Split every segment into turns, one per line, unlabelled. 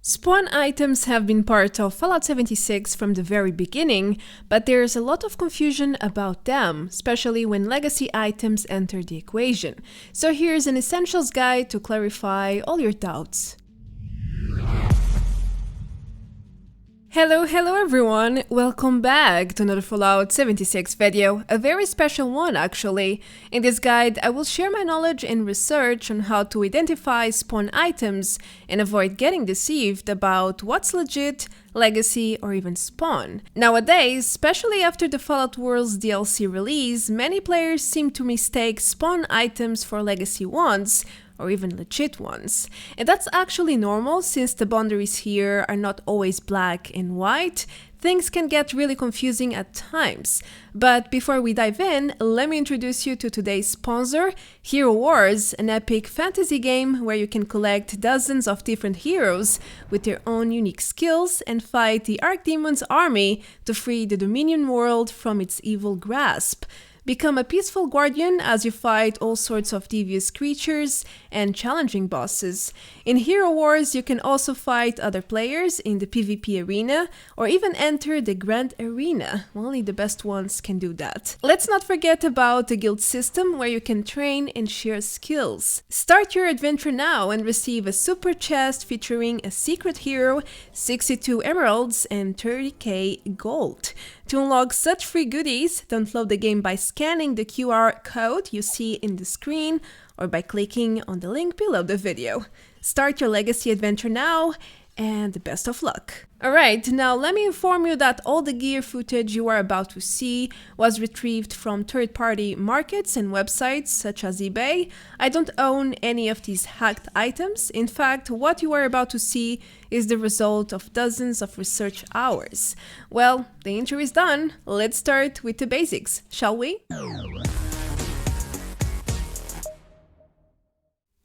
Spawn items have been part of Fallout 76 from the very beginning, but there's a lot of confusion about them, especially when legacy items enter the equation. So here's an essentials guide to clarify all your doubts. Hello everyone! Welcome back to another Fallout 76 video, a very special one actually. In this guide I will share my knowledge and research on how to identify spawn items and avoid getting deceived about what's legit, legacy, or even spawn. Nowadays, especially after the Fallout World's DLC release, many players seem to mistake spawn items for legacy ones, or even legit ones. And that's actually normal since the boundaries here are not always black and white. Things can get really confusing at times. But before we dive in, let me introduce you to today's sponsor, Hero Wars, an epic fantasy game where you can collect dozens of different heroes with their own unique skills and fight the Archdemon's army to free the Dominion world from its evil grasp. Become a peaceful guardian as you fight all sorts of devious creatures and challenging bosses. In Hero Wars, you can also fight other players in the PvP arena or even enter the Grand Arena. Only the best ones can do that. Let's not forget about the guild system where you can train and share skills. Start your adventure now and receive a super chest featuring a secret hero, 62 emeralds and 30k gold. To unlock such free goodies, download the game by scanning the QR code you see in the screen or by clicking on the link below the video. Start your legacy adventure now, and best of luck! Alright, now let me inform you that all the gear footage you are about to see was retrieved from third-party markets and websites such as eBay. I don't own any of these hacked items. In fact, what you are about to see is the result of dozens of research hours. Well, the intro is done. Let's start with the basics, shall we?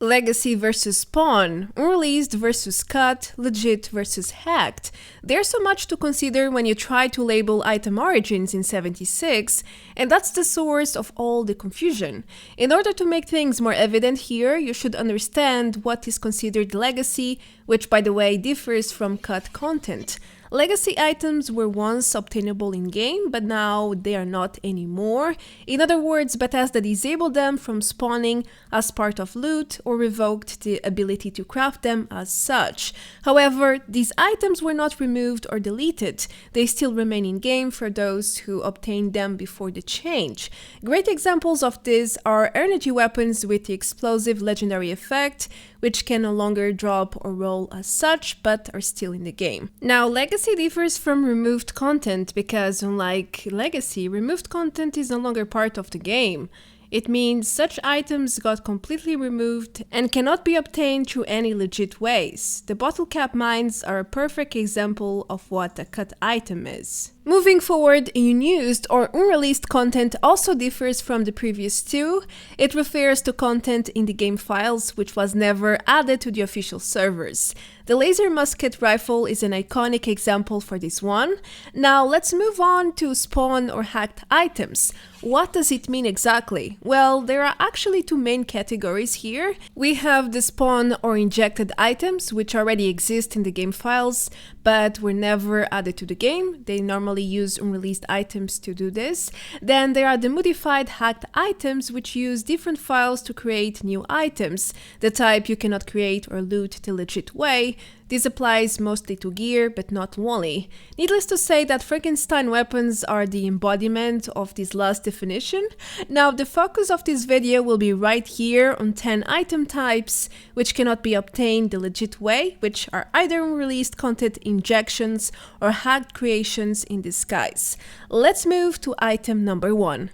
Legacy versus spawn, unreleased versus cut, legit versus hacked. There's so much to consider when you try to label item origins in 76, and that's the source of all the confusion. In order to make things more evident here, you should understand what is considered legacy, which by the way differs from cut content. Legacy items were once obtainable in-game, but now they are not anymore. In other words, Bethesda disabled them from spawning as part of loot or revoked the ability to craft them as such. However, these items were not removed or deleted. They still remain in-game for those who obtained them before the change. Great examples of this are energy weapons with the explosive legendary effect, which can no longer drop or roll as such, but are still in the game. Now, legacy differs from removed content because, unlike legacy, removed content is no longer part of the game. It means such items got completely removed and cannot be obtained through any legit ways. The bottle cap mines are a perfect example of what a cut item is. Moving forward, unused or unreleased content also differs from the previous two. It refers to content in the game files which was never added to the official servers. The laser musket rifle is an iconic example for this one. Now let's move on to spawn or hacked items. What does it mean exactly? Well, there are actually two main categories here. We have the spawn or injected items which already exist in the game files but were never added to the game. They normally use unreleased items to do this. Then there are the modified hacked items which use different files to create new items, the type you cannot create or loot the legit way. This applies mostly to gear, but not only. Needless to say that Frankenstein Weapons are the embodiment of this last definition. Now, the focus of this video will be right here on 10 item types which cannot be obtained the legit way, which are either unreleased content injections or hacked creations in disguise. Let's move to item number 1.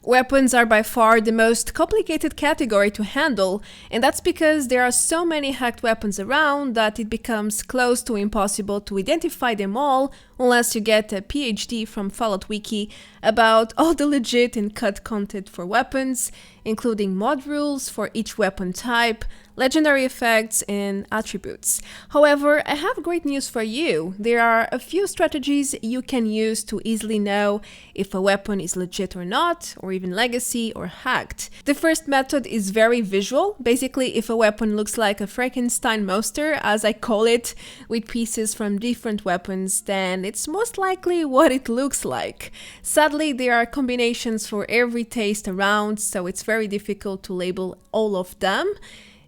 Weapons are by far the most complicated category to handle, and that's because there are so many hacked weapons around that it becomes close to impossible to identify them all unless you get a PhD from Fallout Wiki about all the legit and cut content for weapons. including mod rules for each weapon type, legendary effects, and attributes. However, I have great news for you. There are a few strategies you can use to easily know if a weapon is legit or not, or even legacy or hacked. The first method is very visual. Basically, if a weapon looks like a Frankenstein monster, as I call it, with pieces from different weapons, then it's most likely what it looks like. Sadly, there are combinations for every taste around, so it's very difficult to label all of them.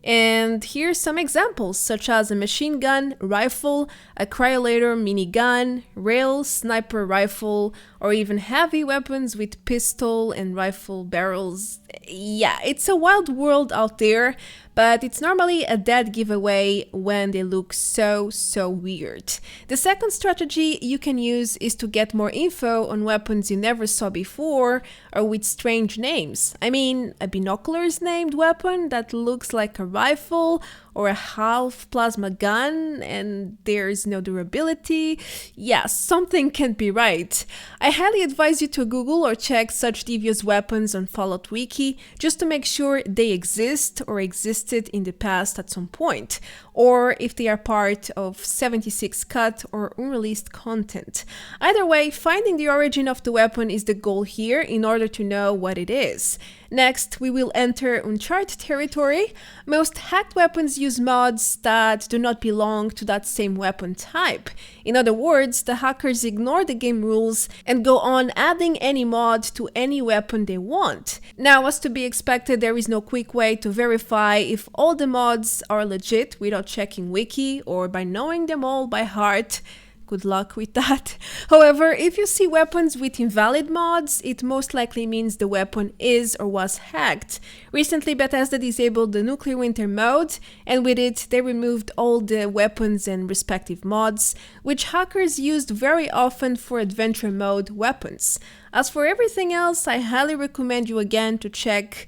And here's some examples, such as a machine gun, rifle, a cryolator minigun, rail, sniper rifle, or even heavy weapons with pistol and rifle barrels. Yeah, it's a wild world out there, but it's normally a dead giveaway when they look so weird. The second strategy you can use is to get more info on weapons you never saw before or with strange names. I mean, a binoculars named weapon that looks like a rifle or a half plasma gun and there's no durability. Yeah, something can't be right. I highly advise you to Google or check such devious weapons on Fallout Wiki just to make sure they exist or existed in the past at some point, or if they are part of 76 cut or unreleased content. Either way, finding the origin of the weapon is the goal here in order to know what it is. Next, we will enter Uncharted territory. Most hacked weapons use mods that do not belong to that same weapon type. In other words, the hackers ignore the game rules and go on adding any mod to any weapon they want. Now, as to be expected, there is no quick way to verify if all the mods are legit without checking wiki or by knowing them all by heart. Good luck with that. However, if you see weapons with invalid mods, it most likely means the weapon is or was hacked. Recently, Bethesda disabled the Nuclear Winter mode, and with it, they removed all the weapons and respective mods, which hackers used very often for adventure mode weapons. As for everything else, I highly recommend you again to check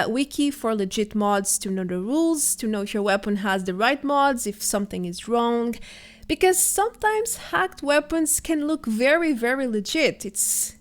wiki for legit mods to know the rules, to know if your weapon has the right mods, if something is wrong. Because sometimes hacked weapons can look very legit. It's,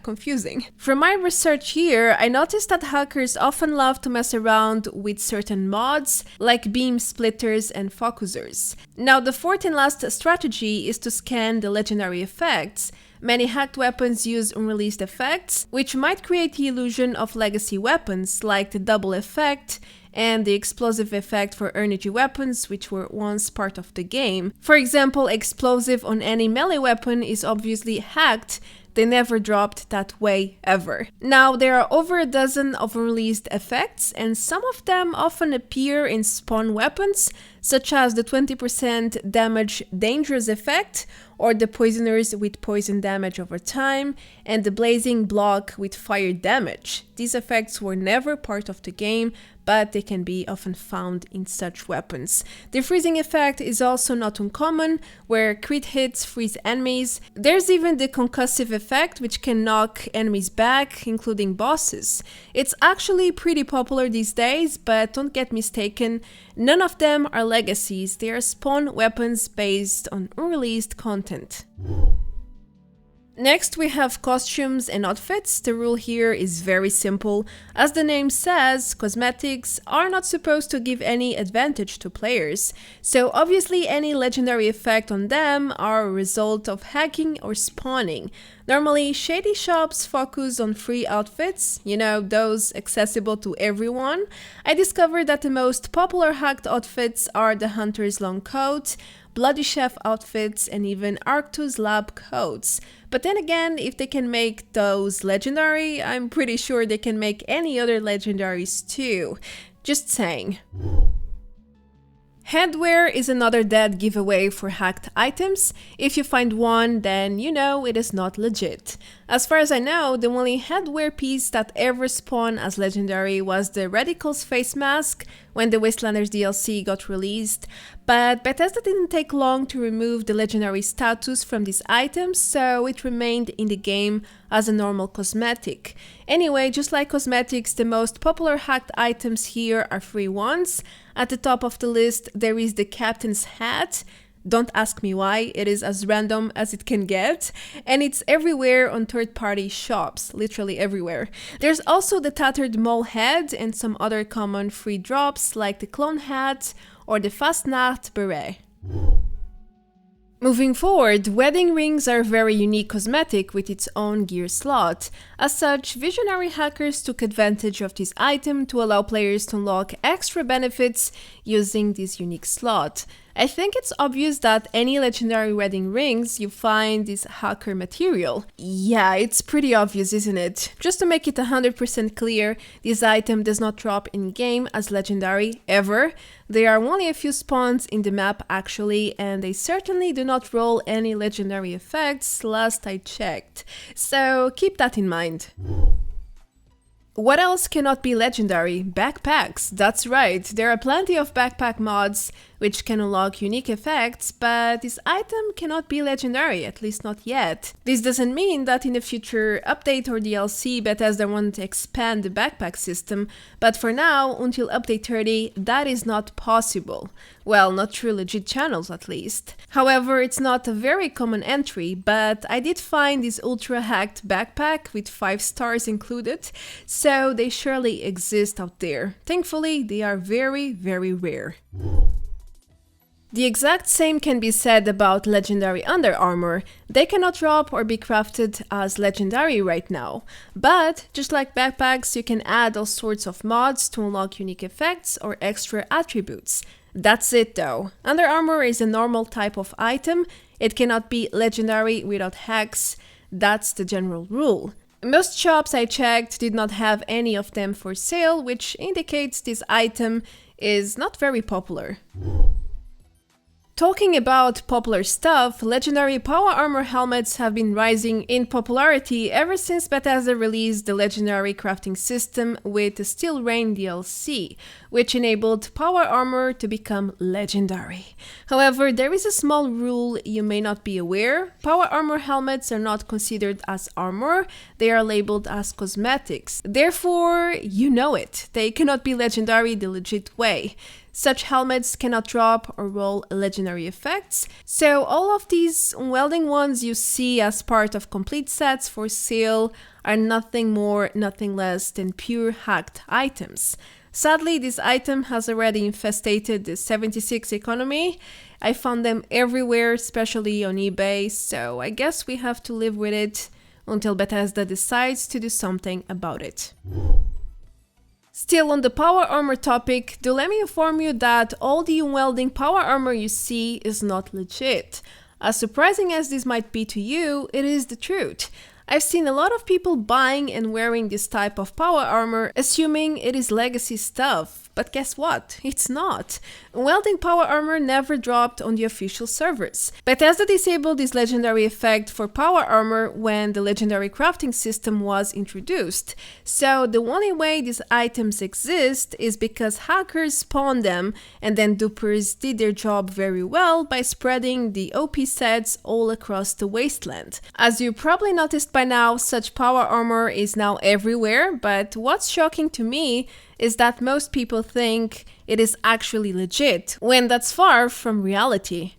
confusing. From my research here, I noticed that hackers often love to mess around with certain mods, like beam splitters and focusers. Now, the fourth and last strategy is to scan the legendary effects. Many hacked weapons use unreleased effects, which might create the illusion of legacy weapons, like the double effect and the explosive effect for energy weapons, which were once part of the game. For example, explosive on any melee weapon is obviously hacked. They never dropped that way ever. Now, there are over a dozen of unreleased effects, and some of them often appear in spawn weapons, such as the 20% damage dangerous effect, or the poisoners with poison damage over time, and the blazing block with fire damage. These effects were never part of the game, but they can be often found in such weapons. The freezing effect is also not uncommon, where crit hits freeze enemies. There's even the concussive effect, which can knock enemies back, including bosses. It's actually pretty popular these days, but don't get mistaken, none of them are legacies. They are spawn weapons based on unreleased content. Next, we have costumes and outfits. The rule here is very simple. As the name says, cosmetics are not supposed to give any advantage to players. So obviously any legendary effect on them are a result of hacking or spawning. Normally, shady shops focus on free outfits, those accessible to everyone. I discovered that the most popular hacked outfits are the Hunter's long coat, Bloody Chef outfits, and even Arctus lab coats. But then again, if they can make those legendary, I'm pretty sure they can make any other legendaries too. Just saying. Headwear is another dead giveaway for hacked items. If you find one, then you know it is not legit. As far as I know, the only headwear piece that ever spawned as legendary was the Radical's face mask when the Wastelanders DLC got released, but Bethesda didn't take long to remove the legendary status from these items, so it remained in the game as a normal cosmetic. Anyway, just like cosmetics, the most popular hacked items here are free ones. At the top of the list, there is the Captain's Hat. Don't ask me why, it is as random as it can get, and it's everywhere on third-party shops, literally everywhere. There's also the tattered mole head and some other common free drops like the clone hat or the Fastnacht beret. Moving forward, wedding rings are a very unique cosmetic with its own gear slot. As such, visionary hackers took advantage of this item to allow players to unlock extra benefits using this unique slot. I think it's obvious that any legendary wedding rings you find is hacker material. Yeah, it's pretty obvious, isn't it? Just to make it 100% clear, this item does not drop in-game as legendary, ever. There are only a few spawns in the map actually, and they certainly do not roll any legendary effects last I checked. So keep that in mind. What else cannot be legendary? Backpacks. That's right, there are plenty of backpack mods which can unlock unique effects, but this item cannot be legendary, at least not yet. This doesn't mean that in a future update or DLC Bethesda won't expand the backpack system, but for now, until update 30, that is not possible. Well, not through legit channels at least. However, it's not a very common entry, but I did find this ultra hacked backpack with 5 stars included, so they surely exist out there. Thankfully, they are very, very rare. The exact same can be said about legendary Underarmor. They cannot drop or be crafted as legendary right now. But, just like backpacks, you can add all sorts of mods to unlock unique effects or extra attributes. That's it though. Underarmor is a normal type of item. It cannot be legendary without hacks. That's the general rule. Most shops I checked did not have any of them for sale, which indicates this item is not very popular. Talking about popular stuff, legendary power armor helmets have been rising in popularity ever since Bethesda released the legendary crafting system with the Steel Rain DLC, which enabled power armor to become legendary. However, there is a small rule you may not be aware. Power armor helmets are not considered as armor, they are labeled as cosmetics. Therefore, you know it, they cannot be legendary the legit way. Such helmets cannot drop or roll legendary effects, so all of these welding ones you see as part of complete sets for sale are nothing more, nothing less than pure hacked items. Sadly, this item has already infestated the 76 economy. I found them everywhere, especially on eBay, so I guess we have to live with it until Bethesda decides to do something about it. Still on the power armor topic, do let me inform you that all the unwelding power armor you see is not legit. As surprising as this might be to you, it is the truth. I've seen a lot of people buying and wearing this type of power armor, assuming it is legacy stuff, but guess what? It's not. Welding power armor never dropped on the official servers. Bethesda disabled this legendary effect for power armor when the legendary crafting system was introduced. So the only way these items exist is because hackers spawned them, and then dupers did their job very well by spreading the OP sets all across the wasteland. As you probably noticed by now, such power armor is now everywhere, but what's shocking to me is that most people think it is actually legit, when that's far from reality.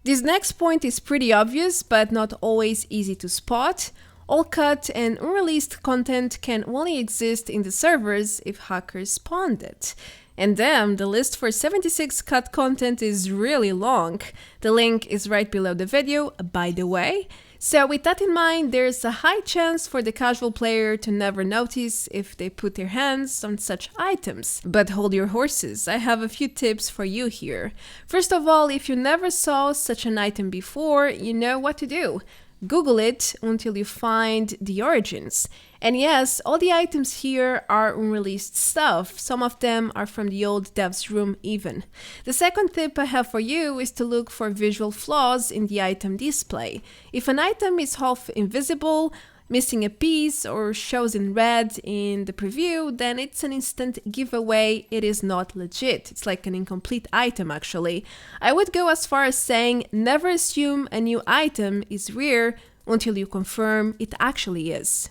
This next point is pretty obvious, but not always easy to spot. All cut and unreleased content can only exist in the servers if hackers spawned it. And damn, the list for 76 cut content is really long. The link is right below the video, by the way. So with that in mind, there's a high chance for the casual player to never notice if they put their hands on such items. But hold your horses, I have a few tips for you here. First of all, if you never saw such an item before, you know what to do. Google it until you find the origins. And yes, all the items here are unreleased stuff. Some of them are from the old devs room even. The second tip I have for you is to look for visual flaws in the item display. If an item is half invisible, missing a piece, or shows in red in the preview, then it's an instant giveaway, it is not legit. It's like an incomplete item actually. I would go as far as saying never assume a new item is rare until you confirm it actually is.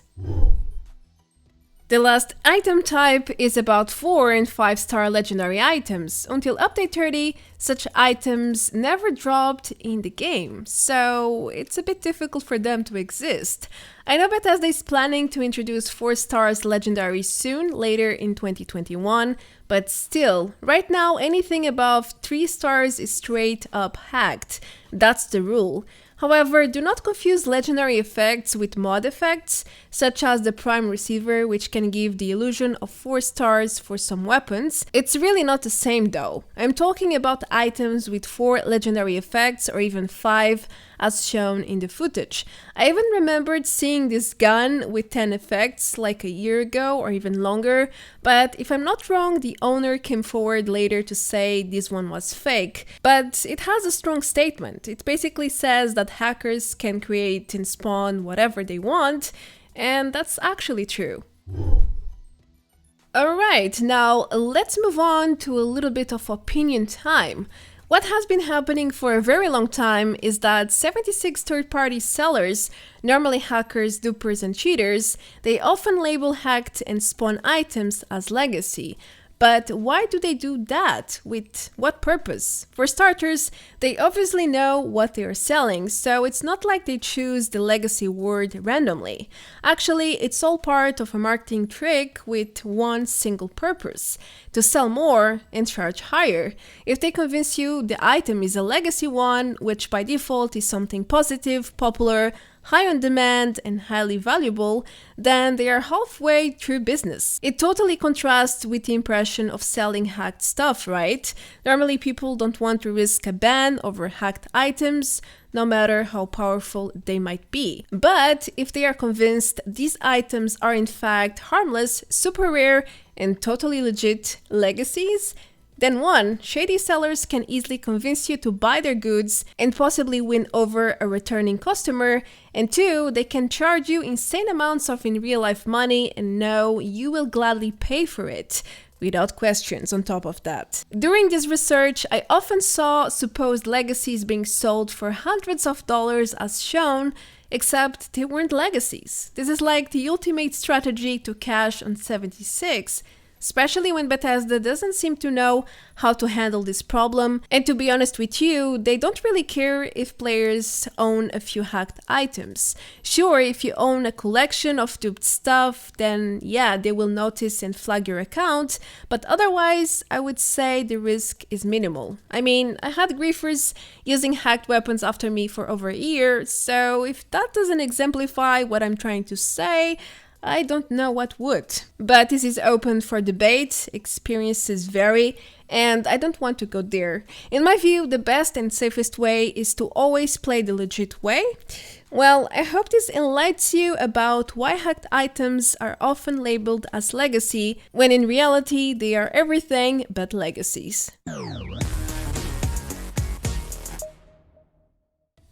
The last item type is about 4 and 5-star legendary items. Until update 30, such items never dropped in the game, so it's a bit difficult for them to exist. I know Bethesda is planning to introduce 4 Stars Legendaries soon, later in 2021, but still, right now anything above 3 stars is straight up hacked. That's the rule. However, do not confuse legendary effects with mod effects, such as the Prime Receiver, which can give the illusion of 4 stars for some weapons. It's really not the same though. I'm talking about items with 4 legendary effects or even 5, as shown in the footage. I even remembered seeing this gun with 10 effects like a year ago or even longer, but if I'm not wrong, the owner came forward later to say this one was fake. But it has a strong statement. It basically says that hackers can create and spawn whatever they want, and that's actually true. Alright, now let's move on to a little bit of opinion time. What has been happening for a very long time is that 76 third-party sellers, normally hackers, dupers, and cheaters, they often label hacked and spawn items as legacy. But why do they do that? With what purpose? For starters, they obviously know what they are selling, so it's not like they choose the legacy word randomly. Actually, it's all part of a marketing trick with one single purpose: to sell more and charge higher. If they convince you the item is a legacy one, which by default is something positive, popular, high on demand, and highly valuable, then they are halfway through business. It totally contrasts with the impression of selling hacked stuff, right? Normally people don't want to risk a ban over hacked items, no matter how powerful they might be. But if they are convinced these items are in fact harmless, super rare, and totally legit legacies, then 1, shady sellers can easily convince you to buy their goods and possibly win over a returning customer, and 2, they can charge you insane amounts of in real life money and know you will gladly pay for it, without questions on top of that. During this research, I often saw supposed legacies being sold for hundreds of dollars as shown, except they weren't legacies. This is like the ultimate strategy to cash on 76, especially when Bethesda doesn't seem to know how to handle this problem, and to be honest with you, they don't really care if players own a few hacked items. Sure, if you own a collection of duped stuff, then yeah, they will notice and flag your account, but otherwise, I would say the risk is minimal. I mean, I had griefers using hacked weapons after me for over a year, so if that doesn't exemplify what I'm trying to say, I don't know what would. But this is open for debate, experiences vary, and I don't want to go there. In my view, the best and safest way is to always play the legit way. Well, I hope this enlightens you about why hacked items are often labeled as legacy, when in reality they are everything but legacies.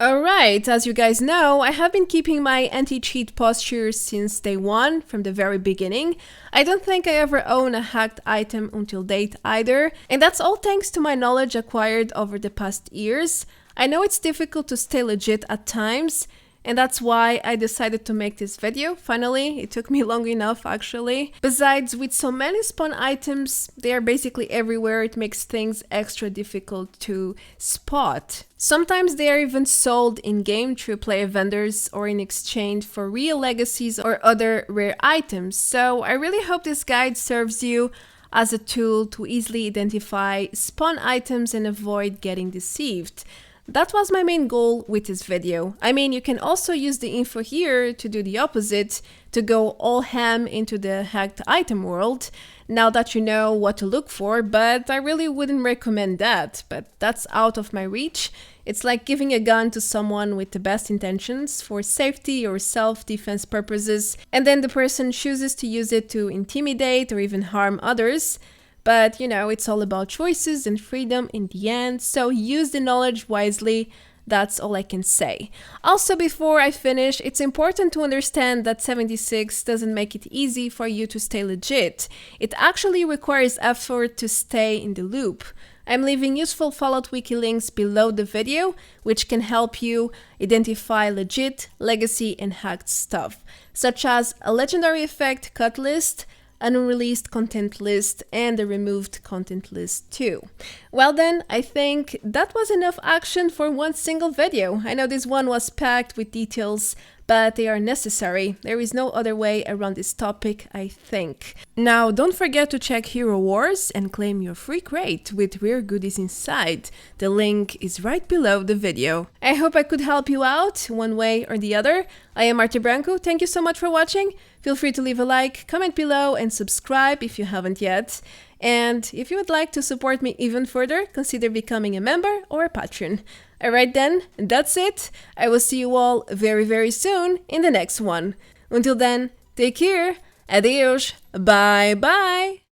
Alright, as you guys know, I have been keeping my anti-cheat posture since day one, from the very beginning. I don't think I ever own a hacked item until date either, and that's all thanks to my knowledge acquired over the past years. I know it's difficult to stay legit at times, and that's why I decided to make this video, finally. It took me long enough, actually. Besides, with so many spawn items, they are basically everywhere, it makes things extra difficult to spot. Sometimes they are even sold in-game through player vendors or in exchange for real legacies or other rare items, so I really hope this guide serves you as a tool to easily identify spawn items and avoid getting deceived. That was my main goal with this video. I mean, you can also use the info here to do the opposite, to go all ham into the hacked item world, now that you know what to look for, but I really wouldn't recommend that, but that's out of my reach. It's like giving a gun to someone with the best intentions for safety or self-defense purposes, and then the person chooses to use it to intimidate or even harm others. But, you know, it's all about choices and freedom in the end, so use the knowledge wisely. That's all I can say. Also, before I finish, it's important to understand that 76 doesn't make it easy for you to stay legit. It actually requires effort to stay in the loop. I'm leaving useful Fallout Wiki links below the video, which can help you identify legit, legacy, and hacked stuff, such as a legendary effect cut list, an unreleased content list, and a removed content list too. Well then, I think that was enough action for one single video. I know this one was packed with details, but they are necessary. There is no other way around this topic, I think. Now, don't forget to check Hero Wars and claim your free crate with rare goodies inside. The link is right below the video. I hope I could help you out one way or the other. I am Marta Branco. Thank you so much for watching. Feel free to leave a like, comment below, and subscribe if you haven't yet. And if you would like to support me even further, consider becoming a member or a patron. Alright then, that's it. I will see you all very, very soon in the next one. Until then, take care, adios, bye bye!